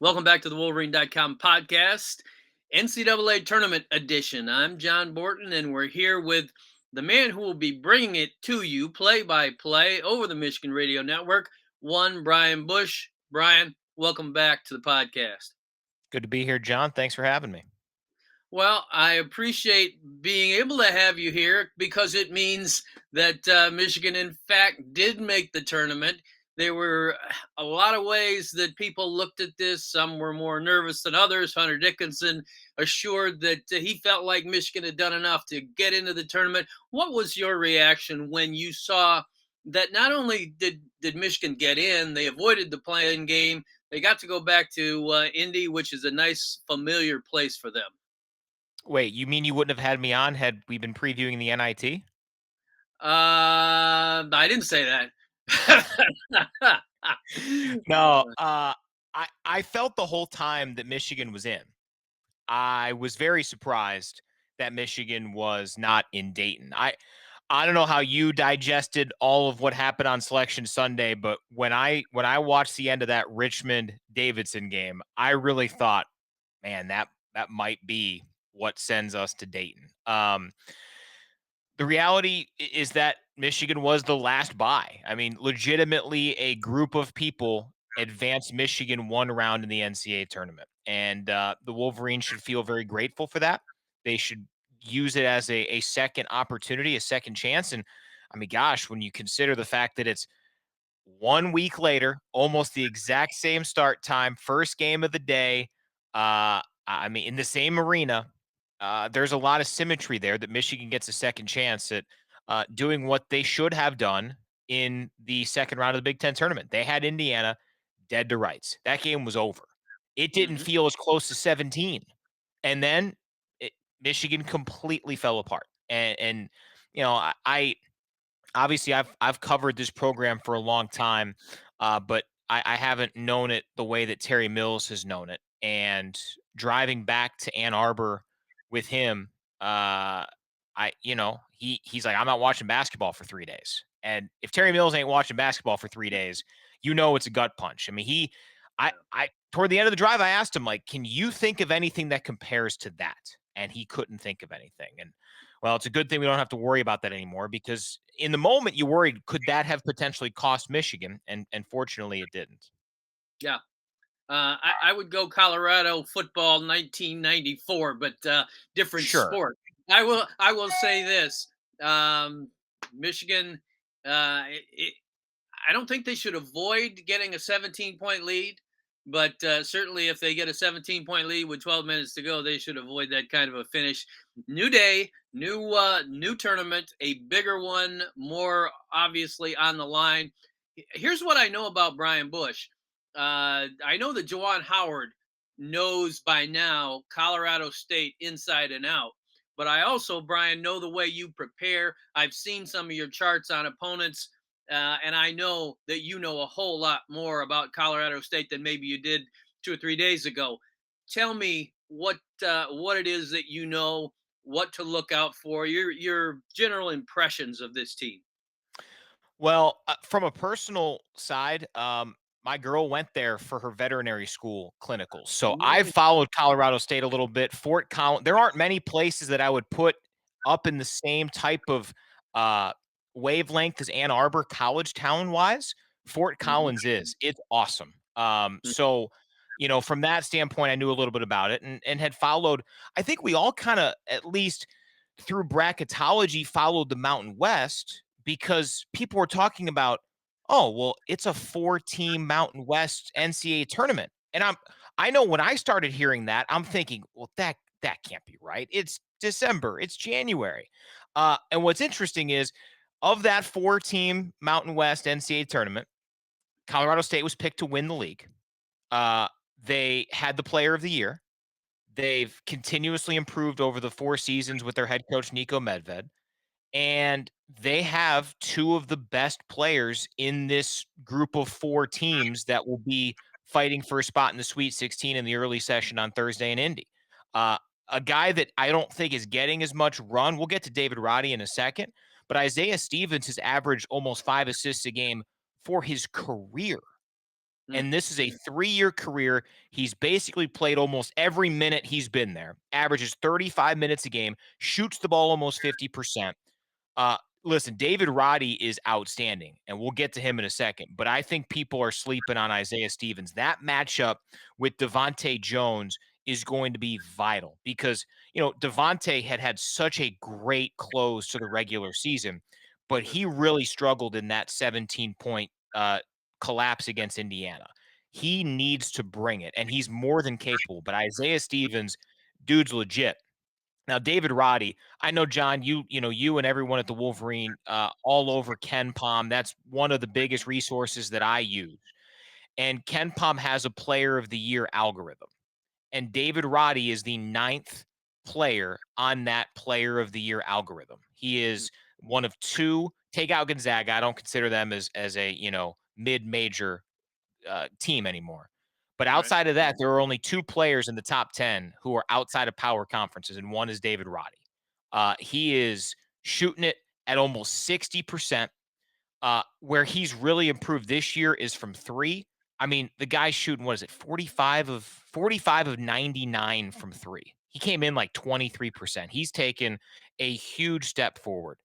Welcome back to the Wolverine.com podcast, NCAA Tournament edition. I'm John Borton, and we're here with the man who will be bringing it to you play by play over the Michigan Radio Network, one Brian Boesch. Brian, welcome back to the podcast. Good to be here, John. Thanks for having me. Well, I appreciate being able to have you here because it means that Michigan, in fact, did make the tournament. There were a lot of ways that people looked at this. Some were more nervous than others. Hunter Dickinson assured that he felt like Michigan had done enough to get into the tournament. What was your reaction when you saw that not only did Michigan get in, they avoided the playing game, they got to go back to Indy, which is a nice, familiar place for them? Wait, you mean you wouldn't have had me on had we been previewing the NIT? I didn't say that. No, I felt the whole time that Michigan was in. I was very surprised that Michigan was not in Dayton. I don't know how you digested all of what happened on Selection Sunday, but when I watched the end of that Richmond Davidson game, I really thought, man, that might be what sends us to Dayton. The reality is that Michigan was the last bye. I mean, legitimately, a group of people advanced Michigan one round in the NCAA tournament. And the Wolverines should feel very grateful for that. They should use it as a second opportunity, a second chance. And I mean, gosh, when you consider the fact that it's 1 week later, almost the exact same start time, first game of the day, I mean, in the same arena, there's a lot of symmetry there that Michigan gets a second chance at doing what they should have done in the second round of the Big Ten tournament. They had Indiana dead to rights. That game was over. It didn't Mhm. feel as close to 17. And then Michigan completely fell apart. And you know, I obviously I've covered this program for a long time, but I haven't known it the way that Terry Mills has known it. And driving back to Ann Arbor with him, he's like, I'm not watching basketball for 3 days. And if Terry Mills ain't watching basketball for 3 days, it's a gut punch. I mean, I toward the end of the drive, I asked him, like, can you think of anything that compares to that? And he couldn't think of anything. And well, it's a good thing we don't have to worry about that anymore, because in the moment you worried, could that have potentially cost Michigan? And fortunately it didn't. Yeah. I would go Colorado football 1994, but different Sure. sport. I will say this: um, Michigan. I don't think they should avoid getting a 17-point lead, but certainly if they get a 17-point lead with 12 minutes to go, they should avoid that kind of a finish. New day, new tournament, a bigger one, more obviously on the line. Here's what I know about Brian Boesch. I know that Juwan Howard knows by now Colorado State inside and out. But I also, Brian, know the way you prepare. I've seen some of your charts on opponents, and I know that you know a whole lot more about Colorado State than maybe you did 2 or 3 days ago. Tell me what it is that you know, what to look out for, your general impressions of this team. Well, from a personal side, my girl went there for her veterinary school clinicals. So I've Mm, followed Colorado State a little bit. Fort Collins, there aren't many places that I would put up in the same type of uh, wavelength as Ann Arbor, college town wise. Fort mhm, Collins is. It's awesome. mm, From that standpoint, I knew a little bit about it and had followed. I think we all kind of, at least through bracketology, followed the Mountain West because people were talking about, oh, well, it's a 4-team Mountain West NCAA tournament. And I know when I started hearing that, I'm thinking, well, that can't be right. It's December, it's January. And what's interesting is, of that 4-team Mountain West NCAA tournament, Colorado State was picked to win the league. Uh, they had the player of the year. They've continuously improved over the 4 seasons with their head coach, Nico Medved. And they have two of the best players in this group of 4 teams that will be fighting for a spot in the Sweet 16 in the early session on Thursday in Indy. Uh, a guy that I don't think is getting as much run. We'll get to David Roddy in a second, but Isaiah Stevens has averaged almost 5 assists a game for his career. Hmm. And this is a 3-year career. He's basically played almost every minute he's been there, averages 35 minutes a game, shoots the ball almost 50%. Uh, Listen, David Roddy is outstanding, and we'll get to him in a second. But I think people are sleeping on Isaiah Stevens. That matchup with Devontae Jones is going to be vital because Devontae had such a great close to the regular season, but he really struggled in that 17-point collapse against Indiana. He needs to bring it, and he's more than capable. But Isaiah Stevens, dude's legit. Now, David Roddy, I know, John, you and everyone at the Wolverine, all over Ken Palm. That's one of the biggest resources that I use. And Ken Palm has a Player of the Year algorithm, and David Roddy is the ninth player on that Player of the Year algorithm. He is one of two. Take out Gonzaga. I don't consider them as a mid-major team anymore. But Right. outside of that, there are only two players in the top 10 who are outside of power conferences, and one is David Roddy. He is shooting it at almost 60%. Where he's really improved this year is from three. I mean, the guy's shooting, what is it, 45 of 99 from three. He came in like 23%. He's taken a huge step forward.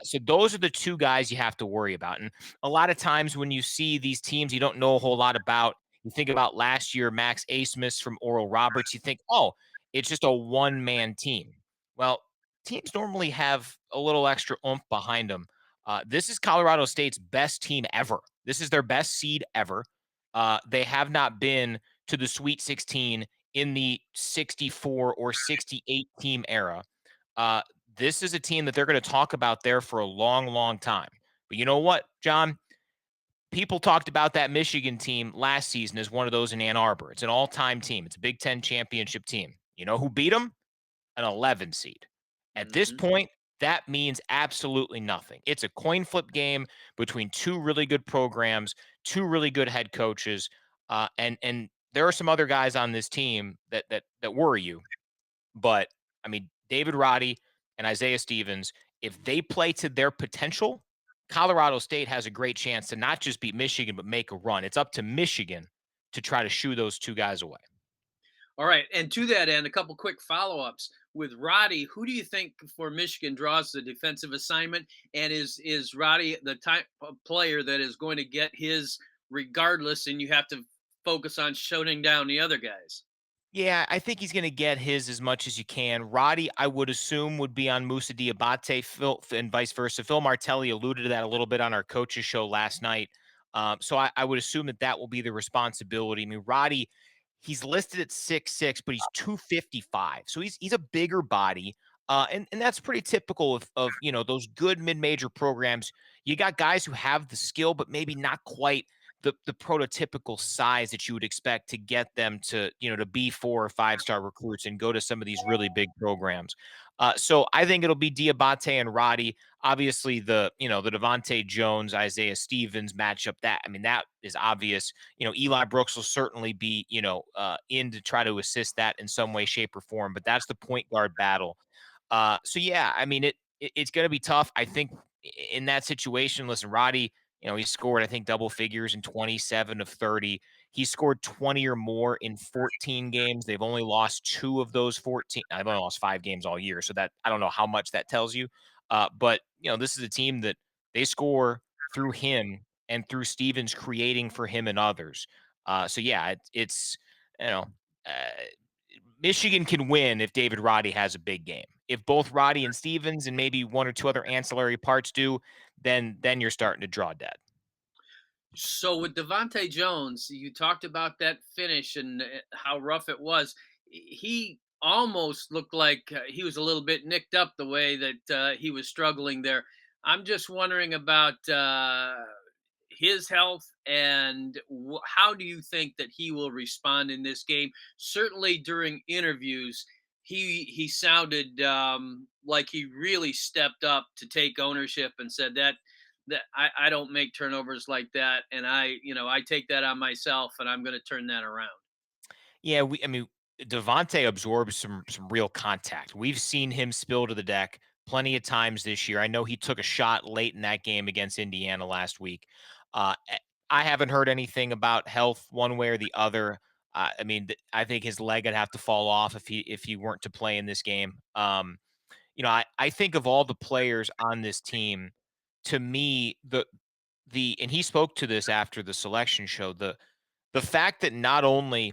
So those are the two guys you have to worry about. And a lot of times when you see these teams you don't know a whole lot about, you think about last year, Max Asmus from Oral Roberts, you think, oh, it's just a one-man team. Well, teams normally have a little extra oomph behind them. This is Colorado State's best team ever. This is their best seed ever. They have not been to the Sweet 16 in the 64 or 68 team era. Uh, this is a team that they're going to talk about there for a long, long time. But you know what, John? People talked about that Michigan team last season as one of those in Ann Arbor. It's an all-time team. It's a Big Ten championship team. You know who beat them? An 11 seed. At this Hmm. point, that means absolutely nothing. It's a coin flip game between two really good programs, two really good head coaches, and there are some other guys on this team that worry you. But I mean, David Roddy and Isaiah Stevens, if they play to their potential, Colorado State has a great chance to not just beat Michigan but make a run. It's up to Michigan to try to shoo those two guys away. All right, and to that end, a couple quick follow-ups with Roddy. Who do you think for Michigan draws the defensive assignment, and is Roddy the type of player that is going to get his regardless, and you have to focus on shutting down the other guys? Yeah, I think he's going to get his as much as you can. Roddy, I would assume, would be on Musa Diabate, Phil, and vice versa. Phil Martelli alluded to that a little bit on our coaches show last night. So I would assume that will be the responsibility. I mean, Roddy, he's listed at 6'6", but he's 255, so he's a bigger body, and that's pretty typical of those good mid-major programs. You got guys who have the skill, but maybe not quite the prototypical size that you would expect to get them to be 4 or 5 star recruits and go to some of these really big programs. So I think it'll be Diabate and Roddy. Obviously, the Devontae Jones, Isaiah Stevens matchup. That is obvious. Eli Brooks will certainly be in to try to assist that in some way, shape, or form. But that's the point guard battle. So yeah, I mean it's going to be tough. I think in that situation, listen, Roddy, he scored, I think, double figures in 27 of 30. He scored 20 or more in 14 games. They've only lost 2 of those 14. I've only lost 5 games all year. So that, I don't know how much that tells you. But this is a team that they score through him and through Stevens creating for him and others. So yeah, it's, you know, uh, Michigan can win if David Roddy has a big game. If both Roddy and Stevens and maybe one or two other ancillary parts do, then you're starting to draw dead. So with Devontae Jones, you talked about that finish and how rough it was. He almost looked like he was a little bit nicked up the way that he was struggling there. I'm just wondering about his health and how do you think that he will respond in this game? Certainly during interviews, he sounded like he really stepped up to take ownership and said that I don't make turnovers like that, and I take that on myself, and I'm going to turn that around. Yeah, I mean, Devontae absorbs some real contact. We've seen him spill to the deck plenty of times this year. I know he took a shot late in that game against Indiana last week. I haven't heard anything about health one way or the other. I mean, I think his leg would have to fall off if he weren't to play in this game. I think of all the players on this team, to me, the and he spoke to this after the selection show, the fact that not only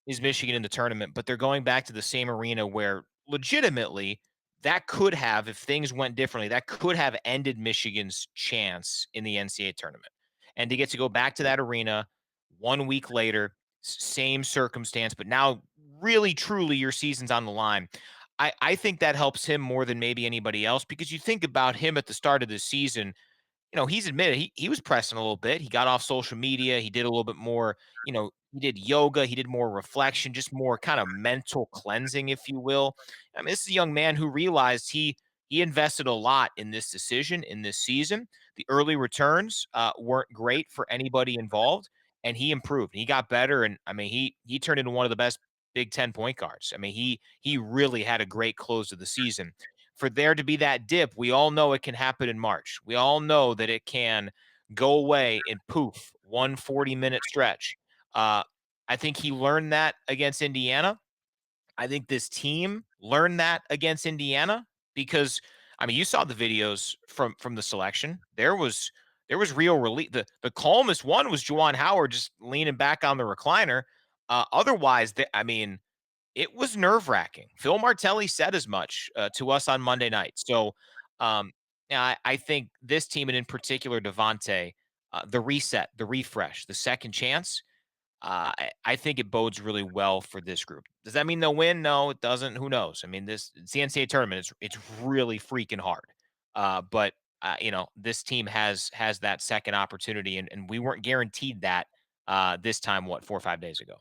is Michigan in the tournament, but they're going back to the same arena where legitimately that could have, if things went differently, that could have ended Michigan's chance in the NCAA tournament. And to get to go back to that arena 1 week later, same circumstance, but now really truly your season's on the line. I think that helps him more than maybe anybody else, because you think about him at the start of the season, he's admitted he was pressing a little bit. He got off social media. He did a little bit more, he did yoga. He did more reflection, just more kind of mental cleansing, if you will. I mean, this is a young man who realized he invested a lot in this decision in this season. The early returns weren't great for anybody involved, and he improved. He got better, and I mean, he turned into one of the best Big Ten point guards. I mean, he really had a great close of the season. For there to be that dip, we all know it can happen in March. We all know that it can go away and poof, 140-minute stretch. Uh, I think he learned that against Indiana. I think this team learned that against Indiana, because I mean, you saw the videos from the selection. There was real relief. The calmest one was Juwan Howard just leaning back on the recliner. Otherwise, I mean, it was nerve-wracking. Phil Martelli said as much to us on Monday night. So, I think this team, and in particular Devontae, the reset, the refresh, the second chance, I think it bodes really well for this group. Does that mean they'll win? No, it doesn't. Who knows? I mean, it's the NCAA tournament. It's really freaking hard. But this team has that second opportunity, and we weren't guaranteed that this time. What, 4 or 5 days ago?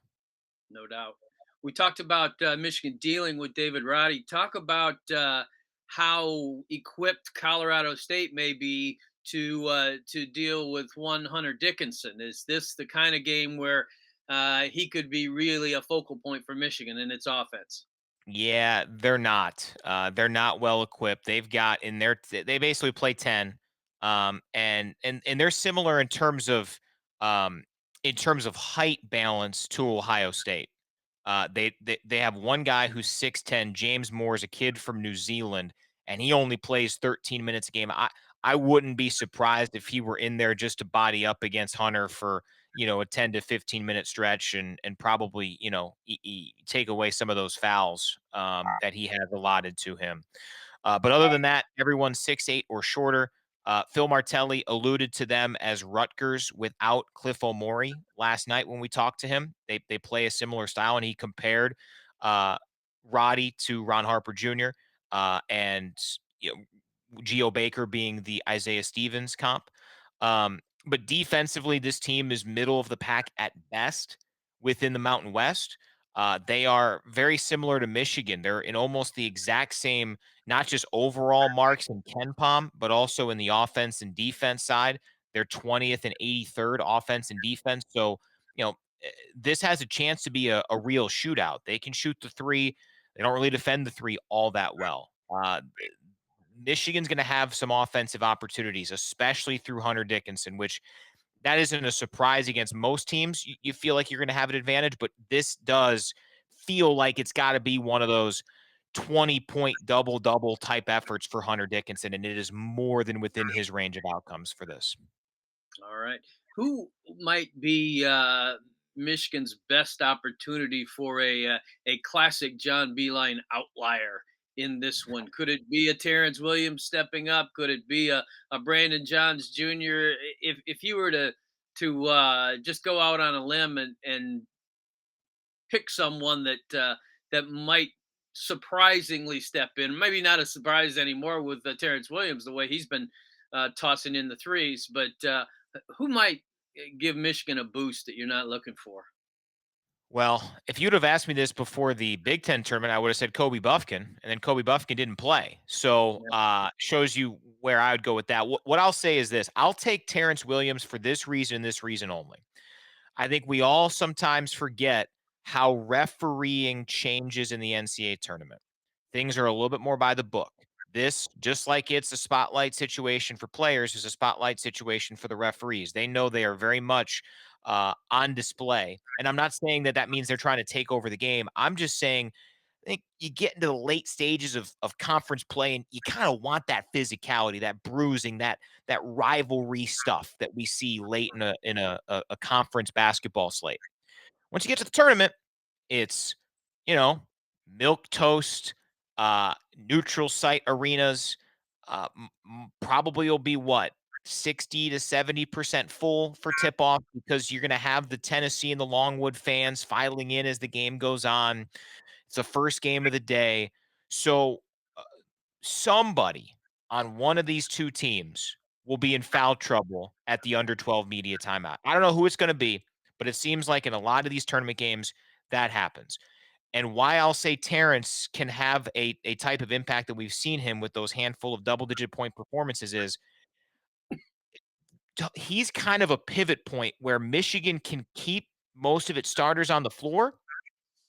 No doubt. We talked about Michigan dealing with David Roddy. Talk about how equipped Colorado State may be to deal with one Hunter Dickinson. Is this the kind of game where he could be really a focal point for Michigan in its offense? Yeah, they're not. They're not well equipped. They've got in their they basically play 10. And they're similar in terms of height balance to Ohio State. They have one guy who's 6'10. James Moore is a kid from New Zealand, and he only plays 13 minutes a game. I wouldn't be surprised if he were in there just to body up against Hunter for a 10 to 15-minute stretch, and probably take away some of those fouls that he has allotted to him. But other than that, everyone's 6'8" or shorter. Phil Martelli alluded to them as Rutgers without Cliff O'Mori last night when we talked to him. They play a similar style, and he compared uh, Roddy to Ron Harper Jr. And Geo Baker being the Isaiah Stevens comp. But defensively, this team is middle of the pack at best within the Mountain West. They are very similar to Michigan. They're in almost the exact same, not just overall marks in Ken Palm, but also in the offense and defense side. They're 20th and 83rd offense and defense. So, this has a chance to be a real shootout. They can shoot the three. They don't really defend the three all that well. Michigan's going to have some offensive opportunities, especially through Hunter Dickinson, which that isn't a surprise against most teams. You feel like you're going to have an advantage, but this does feel like it's got to be one of those 20-point double-double type efforts for Hunter Dickinson, and it is more than within his range of outcomes for this. All right. Who might be Michigan's best opportunity for a classic John Beeline outlier in this one? Could it be a Terrence Williams stepping up? Could it be a Brandon Johns Jr.? If you were to just go out on a limb and pick someone that might surprisingly step in, maybe not a surprise anymore with Terrence Williams the way he's been tossing in the threes, but who might give Michigan a boost that you're not looking for? Well, if you'd have asked me this before the Big Ten tournament, I would have said Kobe Buffkin, and then Kobe Buffkin didn't play. So Yeah. shows you where I would go with that. What I'll say is this: I'll take Terrence Williams for this reason only. I think we all sometimes forget how refereeing changes in the NCAA tournament. Things are a little bit more by the book. This, just like it's a spotlight situation for players, is a spotlight situation for the referees. They know they are very much on display. And I'm not saying that that means they're trying to take over the game. I'm just saying I think you get into the late stages of conference play, and you kind of want that physicality, that bruising, that rivalry stuff that we see late in a conference basketball slate. Once you get to the tournament, it's, you know, milk toast, neutral site arenas. Probably will be what, 60 to 70% full for tip off because you're going to have the Tennessee and the Longwood fans filing in as the game goes on. It's the first game of the day. So uh, somebody on one of these two teams will be in foul trouble at the under 12 media timeout. I don't know who it's going to be, but it seems like in a lot of these tournament games, that happens. And why I'll say Terrence can have a type of impact that we've seen him with those handful of double digit point performances is he's kind of a pivot point where Michigan can keep most of its starters on the floor,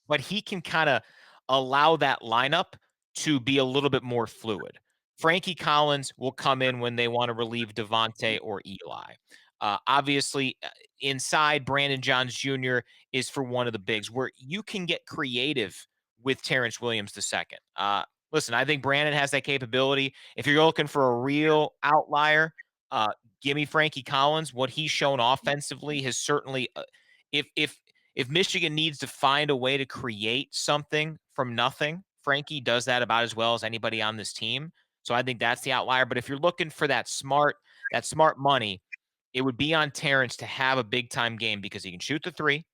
but he can kind of allow that lineup to be a little bit more fluid. Frankie Collins will come in when they want to relieve Devontae or Eli. Obviously, inside, Brandon Johns Jr. is for one of the bigs where you can get creative with Terrence Williams II. Listen, I think Brandon has that capability. If you're looking for a real outlier, uh, give me Frankie Collins. What he's shown offensively has certainly, if Michigan needs to find a way to create something from nothing, Frankie does that about as well as anybody on this team. So I think that's the outlier. But if you're looking for that smart money, it would be on Terrence to have a big time game because he can shoot the three.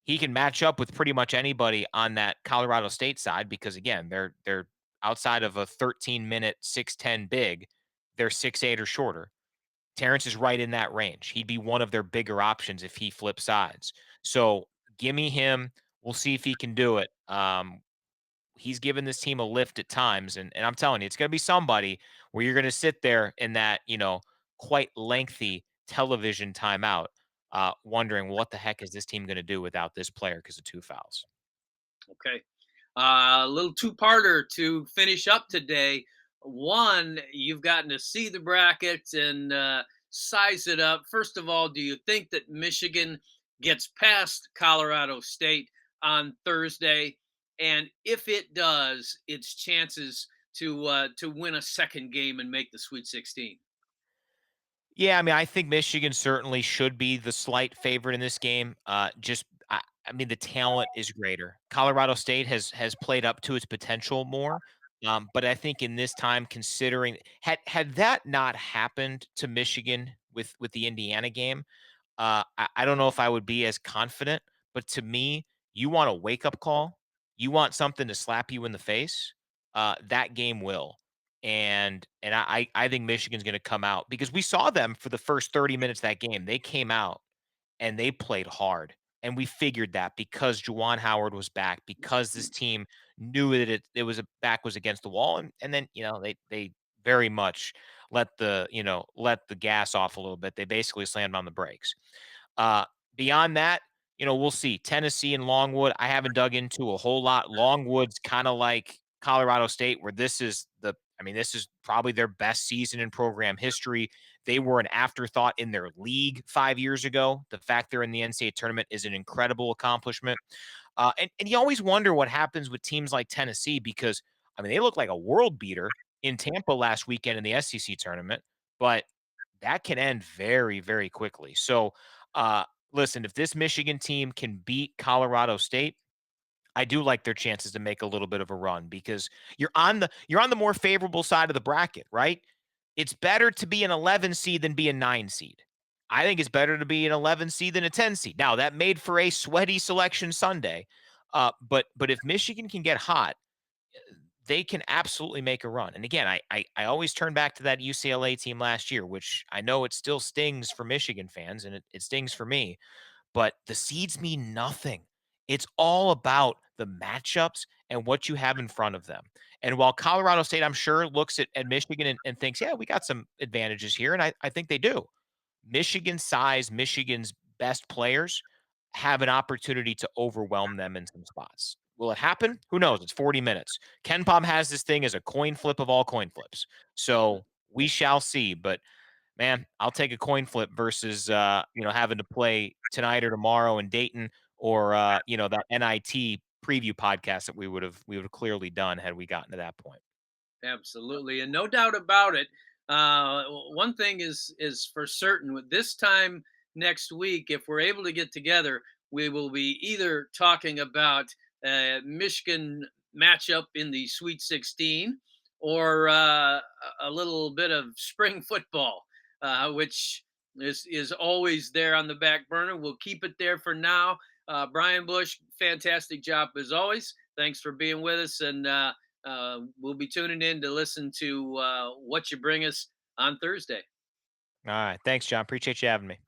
He can match up with pretty much anybody on that Colorado State side because again, they're outside of a 13-minute 6'10" big, they're 6'8" or shorter. Terrence is right in that range. He'd be one of their bigger options if he flips sides. So give me him. We'll see if he can do it. He's given this team a lift at times, and I'm telling you, it's going to be somebody where you're going to sit there in that quite lengthy television timeout, wondering what the heck is this team going to do without this player because of two fouls. Okay. A little two-parter to finish up today. One, you've gotten to see the brackets and size it up. First of all, do you think that Michigan gets past Colorado State on Thursday? And if it does, its chances to win a second game and make the Sweet 16. Yeah, I mean, I think Michigan certainly should be the slight favorite in this game. I mean, the talent is greater. Colorado State has played up to its potential more, but I think in this time, considering had that not happened to Michigan with the Indiana game, I don't know if I would be as confident. But to me, you want a wake up call. You want something to slap you in the face. That game will. And I think Michigan's going to come out because we saw them for the first 30 minutes of that game. They came out and they played hard. And we figured that because Juwan Howard was back, because this team knew that it was a back was against the wall, and then they very much let the gas off a little bit. They basically slammed on the brakes. Uh, Beyond that, we'll see. Tennessee and Longwood, I haven't dug into a whole lot. Longwood's kind of like Colorado State, where this is probably their best season in program history. They were an afterthought in their league 5 years ago. The fact they're in the NCAA tournament is an incredible accomplishment. And you always wonder what happens with teams like Tennessee because, I mean, they look like a world beater in Tampa last weekend in the SEC tournament, but that can end very, very quickly. So, uh, listen, if this Michigan team can beat Colorado State, I do like their chances to make a little bit of a run because you're on the more favorable side of the bracket, right? It's better to be an 11 seed than be a 9 seed. I think it's better to be an 11 seed than a 10 seed. Now, that made for a sweaty selection Sunday. But if Michigan can get hot, they can absolutely make a run. And again, I always turn back to that UCLA team last year, which I know it still stings for Michigan fans and it stings for me, but the seeds mean nothing. It's all about the matchups and what you have in front of them. And while Colorado State, I'm sure, looks at Michigan and thinks, yeah, we got some advantages here. And I think they do. Michigan's size, Michigan's best players have an opportunity to overwhelm them in some spots. Will it happen? Who knows? It's 40 minutes. Ken Pom has this thing as a coin flip of all coin flips. So we shall see. But man, I'll take a coin flip versus having to play tonight or tomorrow in Dayton, or that NIT preview podcast that we would have clearly done had we gotten to that point. Absolutely, and no doubt about it. One thing is for certain: with this time next week, if we're able to get together, we will be either talking about Michigan matchup in the Sweet 16, or a little bit of spring football, which is always there on the back burner. We'll keep it there for now. Brian Boesch, fantastic job as always. Thanks for being with us, and we'll be tuning in to listen to what you bring us on Thursday. All right. Thanks, John. Appreciate you having me.